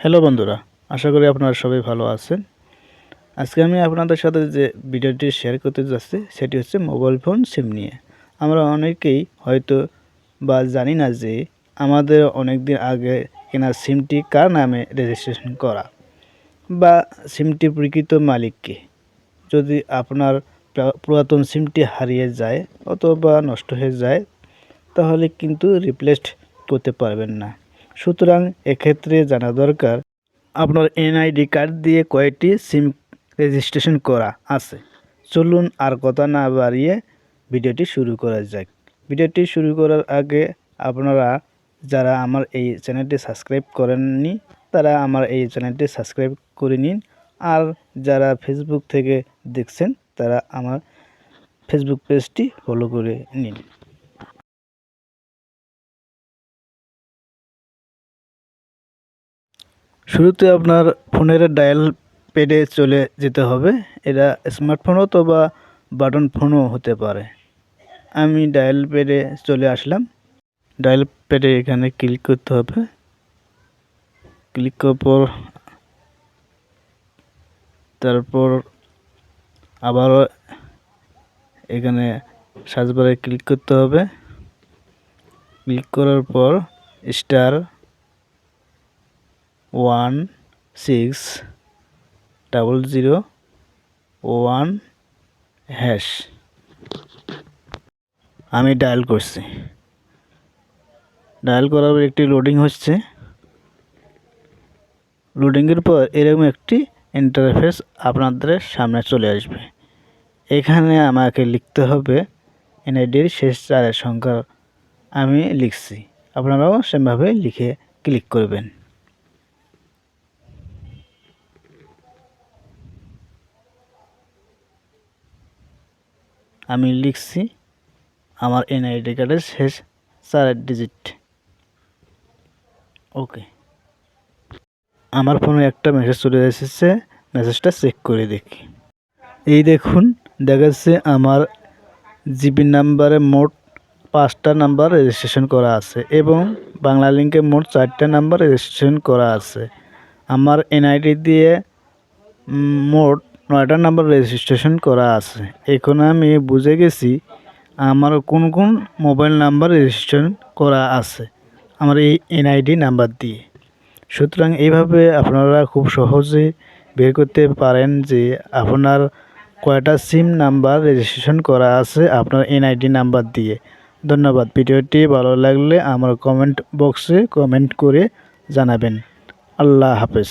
Hello বন্ধুরা, আশা করি আপনারা সবাই ভালো আছেন। আজকে আমি আপনাদের সাথে যে ভিডিওটি শেয়ার করতে যাচ্ছি সেটি হচ্ছে মোবাইল ফোন সিম নিয়ে। আমরা অনেকেই হয়তো বা জানি না যে আমাদের অনেক দিন আগে কেনা সিমটি কার নামে রেজিস্ট্রেশন করা বা সিমটির প্রকৃত মালিক কে। যদি আপনার পুরাতন সিমটি হারিয়ে যায় অথবা নষ্ট হয়ে যায় তাহলে কিন্তু রিপ্লেসড করতে পারবেন না। সুতরাং এক্ষেত্রে জানা দরকার আপনার এনআইডি কার্ড দিয়ে কয়টি সিম রেজিস্ট্রেশন করা আছে। চলুন আর কথা না বাড়িয়ে ভিডিওটি শুরু করা যাক। ভিডিওটি শুরু করার আগে আপনারা যারা আমার এই চ্যানেলটি সাবস্ক্রাইব করেননি তারা আমার এই চ্যানেলটি সাবস্ক্রাইব করে নিন, আর যারা ফেসবুক থেকে দেখছেন তারা আমার ফেসবুক পেজটি ফলো করে নিন। শুরুতে আপনার ফোনের ডায়াল প্যাডে চলে যেতে হবে। এটা স্মার্টফোন অথবা বাটন ফোনও হতে পারে। আমি ডায়াল প্যাডে চলে আসলাম। ডায়াল প্যাডে এখানে ক্লিক করতে হবে। ক্লিক করার পর তারপর আবারও এখানে সার্চ বারে ক্লিক করতে হবে। ক্লিক করার পর *16001#। আমি ডায়াল করছি। ডায়াল করার পর একটি লোডিং হচ্ছে। লোডিংয়ের পর এরকম একটি ইন্টারফেস আপনাদের সামনে চলে আসবে। এখানে আমাকে লিখতে হবে এনআইডির শেষ 4 সংখ্যা। আমি লিখছি, আপনারাও সেভাবে লিখে ক্লিক করবেন। আমি লিখছি আমার এনআইডি কার্ডের শেষ 4 ডিজিট। ওকে, আমার ফোনে একটা মেসেজ চলে এসেছে। মেসেজটা চেক করে দেখি। এই দেখুন, দেখাচ্ছে আমার জিবি নাম্বারে মোট 5টা নাম্বার রেজিস্ট্রেশন করা আছে এবং বাংলা লিঙ্কে মোট 4টা নাম্বার রেজিস্ট্রেশন করা আছে। আমার এনআইডি দিয়ে মোট 9টা নাম্বার রেজিস্ট্রেশন করা আছে। এখন আমি বুঝে গেছি আমার কোন কোন মোবাইল নাম্বার রেজিস্ট্রেশন করা আছে আমার এই এনআইডি নাম্বার দিয়ে। সুতরাং এইভাবে আপনারা খুব সহজে বের করতে পারেন যে আপনার কয়টা সিম নাম্বার রেজিস্ট্রেশন করা আছে আপনার এনআইডি নাম্বার দিয়ে। ধন্যবাদ। ভিডিওটি ভালো লাগলে আমার কমেন্ট বক্সে কমেন্ট করে জানাবেন। আল্লাহ হাফেজ।